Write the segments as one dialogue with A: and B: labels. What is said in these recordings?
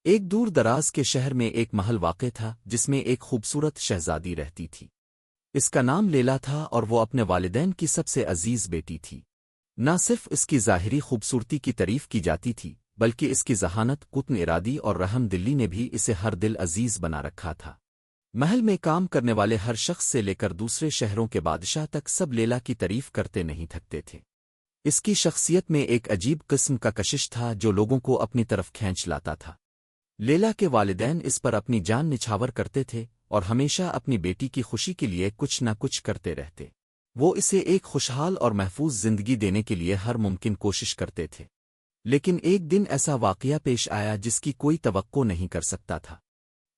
A: ایک دور دراز کے شہر میں ایک محل واقع تھا جس میں ایک خوبصورت شہزادی رہتی تھی۔ اس کا نام لیلا تھا اور وہ اپنے والدین کی سب سے عزیز بیٹی تھی۔ نہ صرف اس کی ظاہری خوبصورتی کی تعریف کی جاتی تھی بلکہ اس کی ذہانت، قطن ارادی اور رحم دلی نے بھی اسے ہر دل عزیز بنا رکھا تھا۔ محل میں کام کرنے والے ہر شخص سے لے کر دوسرے شہروں کے بادشاہ تک سب لیلا کی تعریف کرتے نہیں تھکتے تھے۔ اس کی شخصیت میں ایک عجیب قسم کا کشش تھا جو لوگوں کو اپنی طرف کھینچ لاتا تھا۔ لیلا کے والدین اس پر اپنی جان نچھاور کرتے تھے اور ہمیشہ اپنی بیٹی کی خوشی کے لیے کچھ نہ کچھ کرتے رہتے۔ وہ اسے ایک خوشحال اور محفوظ زندگی دینے کے لیے ہر ممکن کوشش کرتے تھے، لیکن ایک دن ایسا واقعہ پیش آیا جس کی کوئی توقع نہیں کر سکتا تھا۔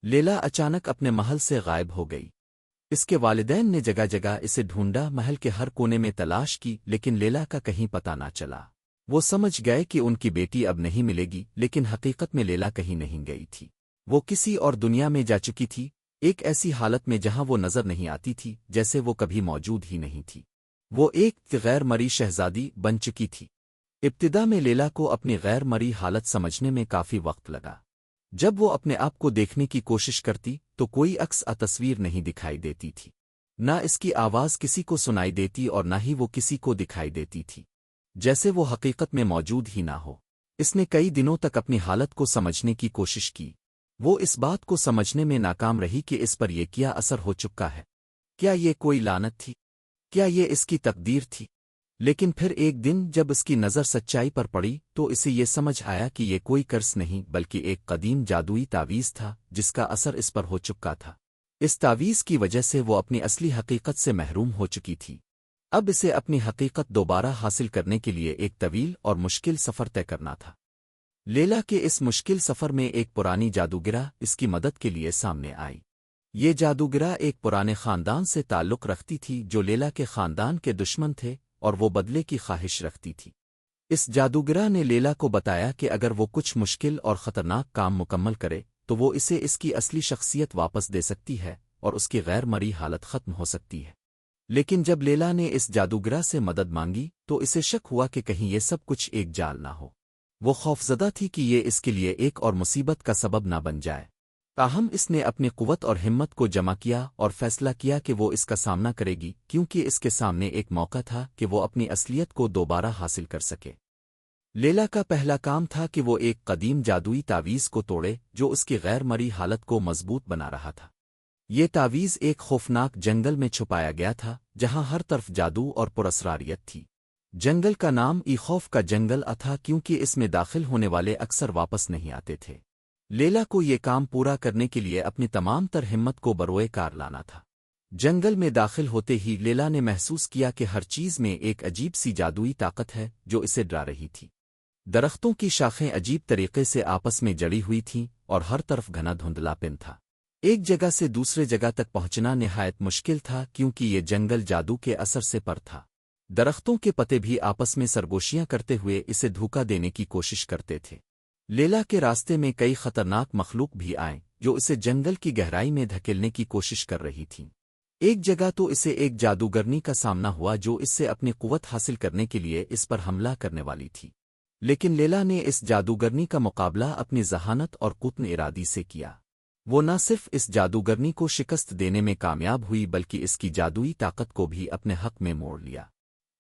A: لیلا اچانک اپنے محل سے غائب ہو گئی۔ اس کے والدین نے جگہ جگہ اسے ڈھونڈا، محل کے ہر کونے میں تلاش کی، لیکن لیلا کا کہیں پتہ نہ چلا۔ وہ سمجھ گئے کہ ان کی بیٹی اب نہیں ملے گی، لیکن حقیقت میں لیلا کہیں نہیں گئی تھی۔ وہ کسی اور دنیا میں جا چکی تھی، ایک ایسی حالت میں جہاں وہ نظر نہیں آتی تھی، جیسے وہ کبھی موجود ہی نہیں تھی۔ وہ ایک غیر مری شہزادی بن چکی تھی۔ ابتدا میں لیلا کو اپنی غیر مری حالت سمجھنے میں کافی وقت لگا۔ جب وہ اپنے آپ کو دیکھنے کی کوشش کرتی تو کوئی عکس تصویر نہیں دکھائی دیتی تھی، نہ اس کی آواز کسی کو سنائی دیتی اور نہ ہی وہ کسی کو دکھائی دیتی تھی، جیسے وہ حقیقت میں موجود ہی نہ ہو۔ اس نے کئی دنوں تک اپنی حالت کو سمجھنے کی کوشش کی۔ وہ اس بات کو سمجھنے میں ناکام رہی کہ اس پر یہ کیا اثر ہو چکا ہے۔ کیا یہ کوئی لعنت تھی؟ کیا یہ اس کی تقدیر تھی؟ لیکن پھر ایک دن جب اس کی نظر سچائی پر پڑی تو اسے یہ سمجھ آیا کہ یہ کوئی کرس نہیں بلکہ ایک قدیم جادوئی تعویذ تھا جس کا اثر اس پر ہو چکا تھا۔ اس تعویذ کی وجہ سے وہ اپنی اصلی حقیقت سے محروم ہو چکی تھی۔ اب اسے اپنی حقیقت دوبارہ حاصل کرنے کے لیے ایک طویل اور مشکل سفر طے کرنا تھا۔ لیلا کے اس مشکل سفر میں ایک پرانی جادوگرہ اس کی مدد کے لیے سامنے آئی۔ یہ جادوگرہ ایک پرانے خاندان سے تعلق رکھتی تھی جو لیلا کے خاندان کے دشمن تھے اور وہ بدلے کی خواہش رکھتی تھی۔ اس جادوگرہ نے لیلا کو بتایا کہ اگر وہ کچھ مشکل اور خطرناک کام مکمل کرے تو وہ اسے اس کی اصلی شخصیت واپس دے سکتی ہے اور اس کی غیر مری حالت ختم ہو سکتی ہے۔ لیکن جب لیلا نے اس جادوگرہ سے مدد مانگی تو اسے شک ہوا کہ کہیں یہ سب کچھ ایک جال نہ ہو۔ وہ خوفزدہ تھی کہ یہ اس کے لیے ایک اور مصیبت کا سبب نہ بن جائے۔ تاہم اس نے اپنی قوت اور ہمت کو جمع کیا اور فیصلہ کیا کہ وہ اس کا سامنا کرے گی، کیونکہ اس کے سامنے ایک موقع تھا کہ وہ اپنی اصلیت کو دوبارہ حاصل کر سکے۔ لیلا کا پہلا کام تھا کہ وہ ایک قدیم جادوئی تعویذ کو توڑے جو اس کی غیر مری حالت کو مضبوط بنا رہا تھا۔ یہ تعویذ ایک خوفناک جنگل میں چھپایا گیا تھا جہاں ہر طرف جادو اور پراسراریت تھی۔ جنگل کا نام خوف کا جنگل تھا کیونکہ اس میں داخل ہونے والے اکثر واپس نہیں آتے تھے۔ لیلا کو یہ کام پورا کرنے کے لیے اپنی تمام تر ہمت کو بروئے کار لانا تھا۔ جنگل میں داخل ہوتے ہی لیلا نے محسوس کیا کہ ہر چیز میں ایک عجیب سی جادوئی طاقت ہے جو اسے ڈرا رہی تھی۔ درختوں کی شاخیں عجیب طریقے سے آپس میں جڑی ہوئی تھیں اور ہر طرف گھنا دھندلا پن تھا۔ ایک جگہ سے دوسرے جگہ تک پہنچنا نہایت مشکل تھا کیونکہ یہ جنگل جادو کے اثر سے پر تھا۔ درختوں کے پتے بھی آپس میں سرگوشیاں کرتے ہوئے اسے دھوکا دینے کی کوشش کرتے تھے۔ لیلا کے راستے میں کئی خطرناک مخلوق بھی آئیں جو اسے جنگل کی گہرائی میں دھکیلنے کی کوشش کر رہی تھیں۔ ایک جگہ تو اسے ایک جادوگرنی کا سامنا ہوا جو اس سے اپنی قوت حاصل کرنے کے لیے اس پر حملہ کرنے والی تھی، لیکن لیلا نے اس جادوگرنی کا مقابلہ اپنی ذہانت اور قطن ارادی سے کیا۔ وہ نہ صرف اس جادوگرنی کو شکست دینے میں کامیاب ہوئی بلکہ اس کی جادوئی طاقت کو بھی اپنے حق میں موڑ لیا۔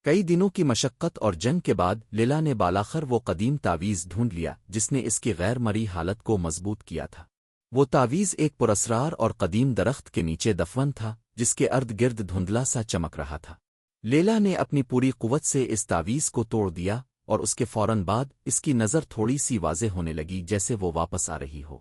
A: کئی دنوں کی مشقت اور جنگ کے بعد لیلا نے بالاخر وہ قدیم تعویذ ڈھونڈ لیا جس نے اس کی غیر مری حالت کو مضبوط کیا تھا۔ وہ تعویذ ایک پراسرار اور قدیم درخت کے نیچے دفن تھا جس کے ارد گرد دھندلا سا چمک رہا تھا۔ لیلا نے اپنی پوری قوت سے اس تعویذ کو توڑ دیا اور اس کے فوراً بعد اس کی نظر تھوڑی سی واضح ہونے لگی جیسے وہ واپس آ رہی ہو۔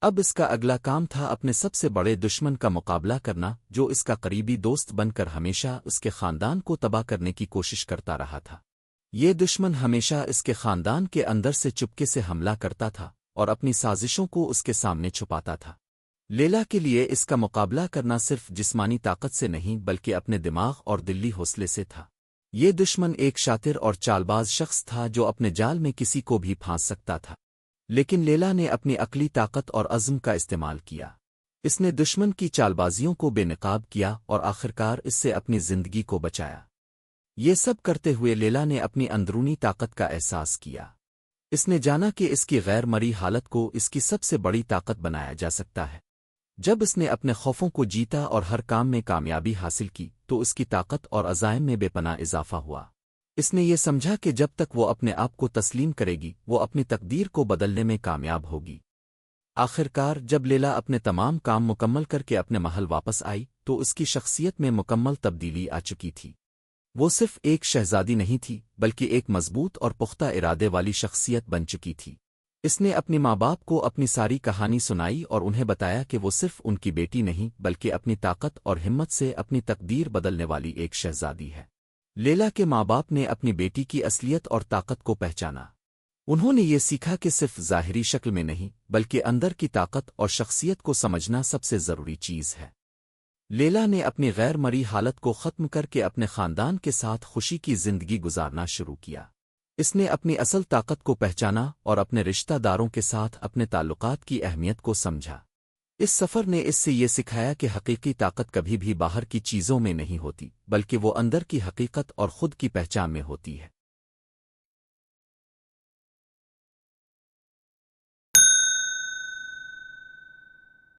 A: اب اس کا اگلا کام تھا اپنے سب سے بڑے دشمن کا مقابلہ کرنا جو اس کا قریبی دوست بن کر ہمیشہ اس کے خاندان کو تباہ کرنے کی کوشش کرتا رہا تھا۔ یہ دشمن ہمیشہ اس کے خاندان کے اندر سے چپکے سے حملہ کرتا تھا اور اپنی سازشوں کو اس کے سامنے چھپاتا تھا۔ لیلا کے لیے اس کا مقابلہ کرنا صرف جسمانی طاقت سے نہیں بلکہ اپنے دماغ اور دلی حوصلے سے تھا۔ یہ دشمن ایک شاطر اور چالباز شخص تھا جو اپنے جال میں کسی کو بھی پھانس سکتا تھا، لیکن لیلا نے اپنی عقلی طاقت اور عزم کا استعمال کیا۔ اس نے دشمن کی چالبازیوں کو بے نقاب کیا اور آخرکار اس سے اپنی زندگی کو بچایا۔ یہ سب کرتے ہوئے لیلا نے اپنی اندرونی طاقت کا احساس کیا۔ اس نے جانا کہ اس کی غیر مری حالت کو اس کی سب سے بڑی طاقت بنایا جا سکتا ہے۔ جب اس نے اپنے خوفوں کو جیتا اور ہر کام میں کامیابی حاصل کی تو اس کی طاقت اور عزائم میں بے پناہ اضافہ ہوا۔ اس نے یہ سمجھا کہ جب تک وہ اپنے آپ کو تسلیم کرے گی وہ اپنی تقدیر کو بدلنے میں کامیاب ہوگی۔ آخرکار جب لیلا اپنے تمام کام مکمل کر کے اپنے محل واپس آئی تو اس کی شخصیت میں مکمل تبدیلی آ چکی تھی۔ وہ صرف ایک شہزادی نہیں تھی بلکہ ایک مضبوط اور پختہ ارادے والی شخصیت بن چکی تھی۔ اس نے اپنی ماں باپ کو اپنی ساری کہانی سنائی اور انہیں بتایا کہ وہ صرف ان کی بیٹی نہیں بلکہ اپنی طاقت اور ہمت سے اپنی تقدیر بدلنے والی ایک شہزادی ہے۔ لیلا کے ماں باپ نے اپنی بیٹی کی اصلیت اور طاقت کو پہچانا۔ انہوں نے یہ سیکھا کہ صرف ظاہری شکل میں نہیں بلکہ اندر کی طاقت اور شخصیت کو سمجھنا سب سے ضروری چیز ہے۔ لیلا نے اپنی غیر مری حالت کو ختم کر کے اپنے خاندان کے ساتھ خوشی کی زندگی گزارنا شروع کیا۔ اس نے اپنی اصل طاقت کو پہچانا اور اپنے رشتہ داروں کے ساتھ اپنے تعلقات کی اہمیت کو سمجھا۔ اس سفر نے اس سے یہ سکھایا کہ حقیقی طاقت کبھی بھی باہر کی چیزوں میں نہیں ہوتی بلکہ وہ اندر کی حقیقت اور خود کی پہچان میں ہوتی ہے۔